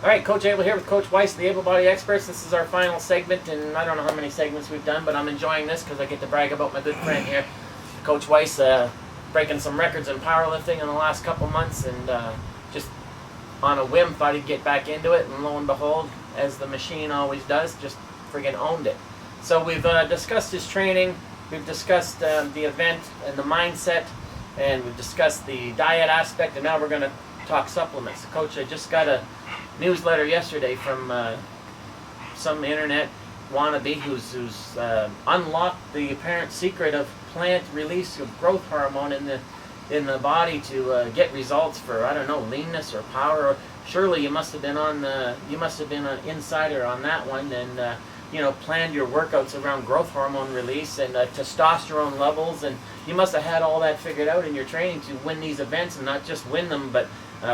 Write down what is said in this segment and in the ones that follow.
All right, Coach Abel here with Coach Weiss, the Abel Body Experts. This is our final segment, and I don't know how many segments we've done, but I'm enjoying this because I get to brag about my good friend here, Coach Weiss, breaking some records in powerlifting in the last couple months, and just on a whim thought he'd get back into it, and lo and behold, as the machine always does, just friggin' owned it. So we've discussed his training, we've discussed the event and the mindset, and we've discussed the diet aspect, and now we're going to talk supplements. Coach, I just got a newsletter yesterday from some internet wannabe who's unlocked the apparent secret of plant release of growth hormone in the body to get results for, I don't know, leanness or power. Or surely you must have been an insider on that one, and you know, planned your workouts around growth hormone release and testosterone levels, and you must have had all that figured out in your training to win these events, and not just win them, but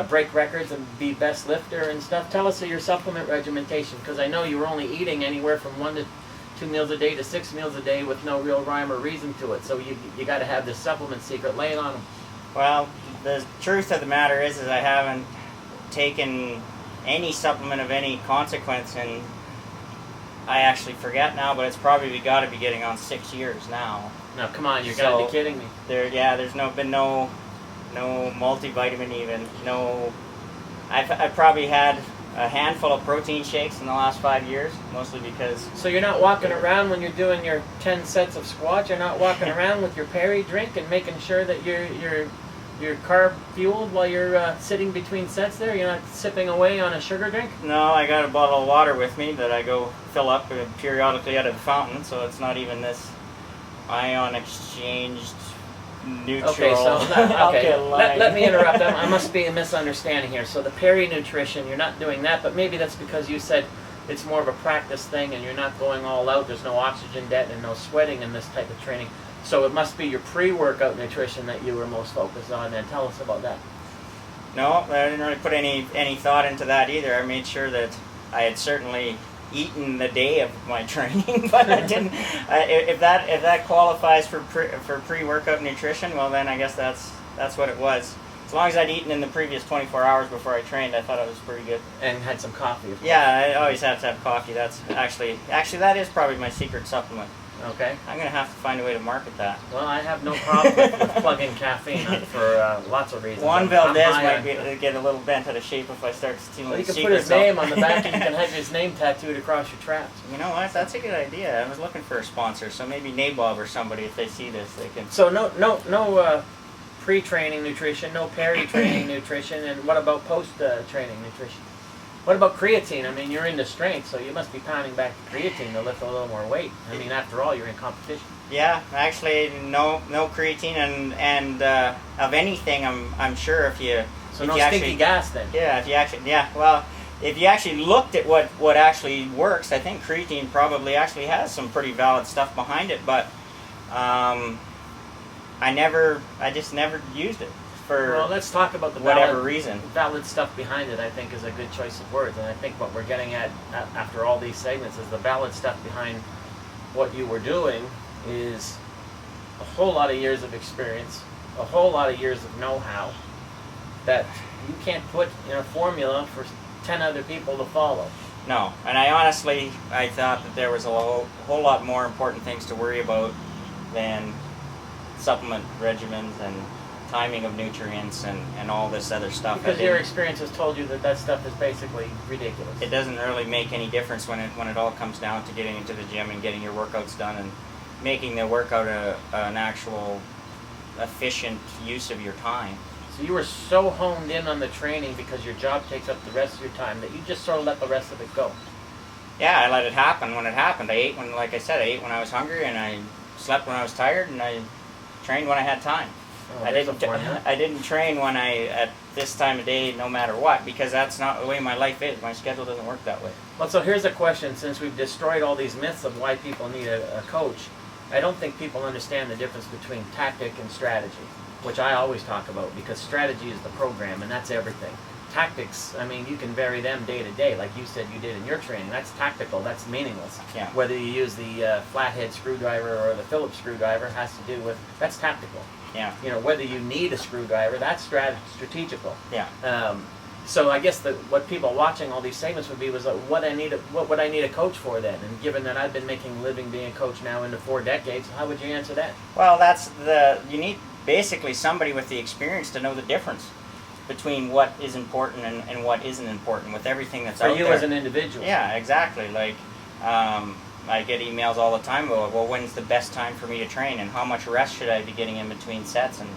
break records and be best lifter and stuff. Tell us of your supplement regimentation, because I know you were only eating anywhere from 1 to 2 meals a day to 6 meals a day with no real rhyme or reason to it. So you got to have this supplement secret. Lay it on them. Well, the truth of the matter is I haven't taken any supplement of any consequence, and I actually forget now, but it's probably got to be getting on 6 years now. No, come on, you're gotta be kidding me. There's been no multivitamin even. No, I've probably had a handful of protein shakes in the last 5 years, mostly because... So you're not walking around when you're doing your 10 sets of squats, you're not walking around with your Perry drink and making sure that you're carb fueled while you're sitting between sets there? You're not sipping away on a sugar drink? No, I got a bottle of water with me that I go fill up periodically out of the fountain, so it's not even this ion exchanged neutral. Okay, so let me interrupt. I must be a misunderstanding here. So the Perry nutrition, you're not doing that, but maybe that's because you said it's more of a practice thing and you're not going all out. There's no oxygen debt and no sweating in this type of training. So it must be your pre-workout nutrition that you were most focused on, and tell us about that. No, I didn't really put any thought into that either. I made sure that I had certainly eaten the day of my training, but I didn't. If that qualifies for pre-workout nutrition, well then I guess that's what it was. As long as I'd eaten in the previous 24 hours before I trained, I thought it was pretty good. And had some coffee. Yeah, I always have to have coffee. That's actually that is probably my secret supplement. Okay. I'm going to have to find a way to market that. Well, I have no problem with plugging caffeine for lots of reasons. Juan Valdez might get a little bent out of shape if I start stealing secrets. Well, you can put his name on the back and you can have his name tattooed across your traps. You know what? That's a good idea. I was looking for a sponsor, so maybe Nabob or somebody, if they see this, they can... So no pre-training nutrition, no peri-training nutrition, and what about post-training nutrition? What about creatine? I mean, you're into strength, so you must be pounding back the creatine to lift a little more weight. I mean, after all, you're in competition. Yeah, actually, no creatine, and of anything, I'm sure if you... So no stinky gas then? Yeah, if you actually looked at what actually works, I think creatine probably actually has some pretty valid stuff behind it, but I just never used it. Well, let's talk about the valid stuff behind it. I think is a good choice of words, and I think what we're getting at after all these segments is the valid stuff behind what you were doing is a whole lot of years of experience, a whole lot of years of know-how that you can't put in a formula for 10 other people to follow. No, and I thought that there was a whole lot more important things to worry about than supplement regimens and timing of nutrients and all this other stuff. Because your experience has told you that stuff is basically ridiculous. It doesn't really make any difference when it all comes down to getting into the gym and getting your workouts done and making the workout an actual efficient use of your time. So you were so honed in on the training because your job takes up the rest of your time that you just sort of let the rest of it go. Yeah, I let it happen when it happened. I ate when I was hungry, and I slept when I was tired, and I trained when I had time. Oh, I didn't train at this time of day no matter what, because that's not the way my life is. My schedule doesn't work that way. Well, so here's a question. Since we've destroyed all these myths of why people need a coach, I don't think people understand the difference between tactic and strategy, which I always talk about, because strategy is the program, and that's everything. Tactics, I mean, you can vary them day to day, like you said you did in your training. That's tactical, that's meaningless. Yeah. Whether you use the flathead screwdriver or the Phillips screwdriver has to do with, that's tactical. Yeah. You know, whether you need a screwdriver, that's strategical. Yeah. So I guess what people watching all these segments would be was what would I need a coach for then? And given that I've been making a living being a coach now into 4 decades, how would you answer that? Well, you need basically somebody with the experience to know the difference between what is important and what isn't important with everything that's out there. For you as an individual. Yeah, exactly. Like, I get emails all the time about, well, when's the best time for me to train, and how much rest should I be getting in between sets, and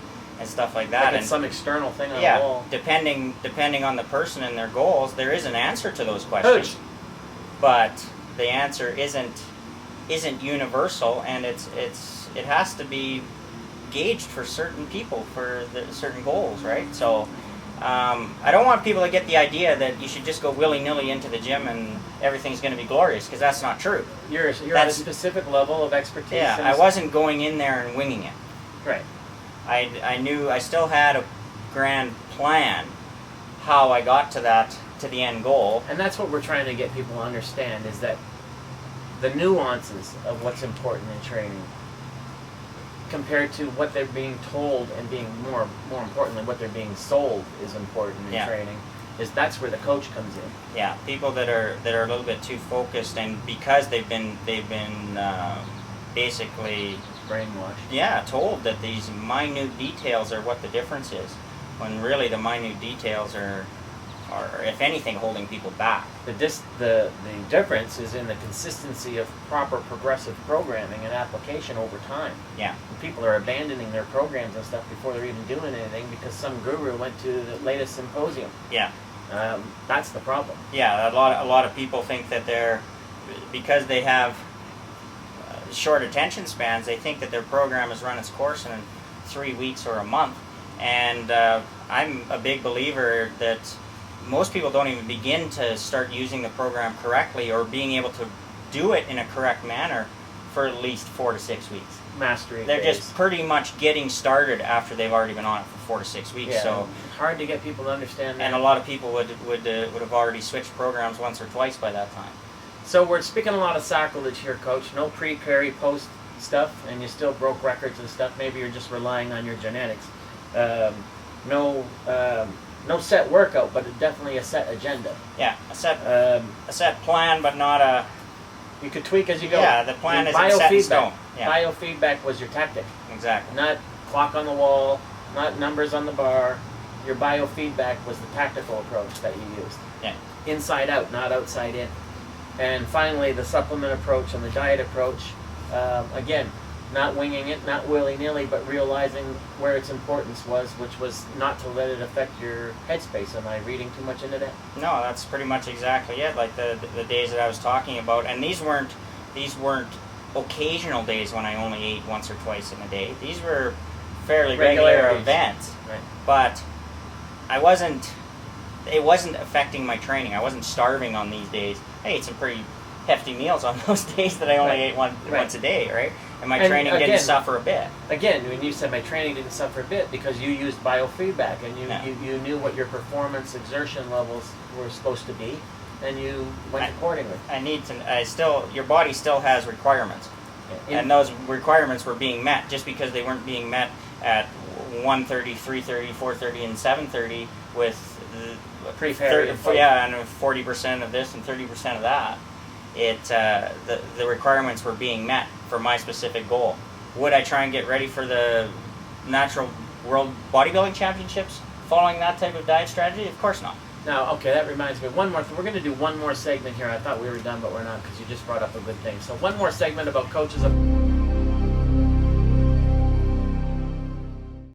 stuff like that. Like it's some external thing on the wall. Depending on the person and their goals, there is an answer to those questions. Coach. But the answer isn't universal, and it has to be gauged for certain people for certain goals, right? So I don't want people to get the idea that you should just go willy-nilly into the gym and everything's going to be glorious, because that's not true. You're at a specific level of expertise. Yeah, I wasn't going in there and winging it. Right. I knew I still had a grand plan how I got to the end goal. And that's what we're trying to get people to understand, is that the nuances of what's important in training compared to what they're being told, and being more importantly what they're being sold is important in training, that's where the coach comes in. Yeah, people that are a little bit too focused, and because they've been basically brainwashed. Yeah, told that these minute details are what the difference is, when really the minute details are if anything, holding people back. The difference is in the consistency of proper progressive programming and application over time. Yeah. And people are abandoning their programs and stuff before they're even doing anything because some guru went to the latest symposium. Yeah. That's the problem. Yeah, a lot of people think that because they have short attention spans, they think that their program has run its course in 3 weeks or a month. And I'm a big believer that most people don't even begin to start using the program correctly or being able to do it in a correct manner for at least 4 to 6 weeks. Mastery. They're just pretty much getting started after they've already been on it for 4 to 6 weeks. Yeah, so hard to get people to understand that. And a lot of people would have already switched programs once or twice by that time. So we're speaking a lot of sacrilege here, Coach. No pre, peri, post stuff, and you still broke records and stuff. Maybe you're just relying on your genetics. No set workout, but definitely a set agenda. Yeah, a set plan, but not a... You could tweak as you go. Yeah, the plan isn't set in stone. Yeah. Biofeedback was your tactic. Exactly. Not clock on the wall, not numbers on the bar. Your biofeedback was the tactical approach that you used. Yeah. Inside out, not outside in. And finally, the supplement approach and the diet approach. Again, not winging it, not willy-nilly, but realizing where its importance was, which was not to let it affect your headspace. Am I reading too much into that? No, that's pretty much exactly it. Like the days that I was talking about, and these weren't occasional days when I only ate once or twice in a day. These were fairly regular events. Right. But it wasn't affecting my training. I wasn't starving on these days. I ate some pretty hefty meals on those days that I only ate once a day, right? And my training didn't suffer a bit. Again, when you said my training didn't suffer a bit, because you used biofeedback and you knew what your performance exertion levels were supposed to be, and you went accordingly. Your body still has requirements. Yeah. And those requirements were being met. Just because they weren't being met at 1:30, 3:30, 4:30, and 7:30 with and 40% of this and 30% of that, the requirements were being met for my specific goal. Would I try and get ready for the Natural World Bodybuilding Championships following that type of diet strategy? Of course not. Now, okay, that reminds me. We're going to do one more segment here. I thought we were done, but we're not, because you just brought up a good thing. So one more segment about coaches.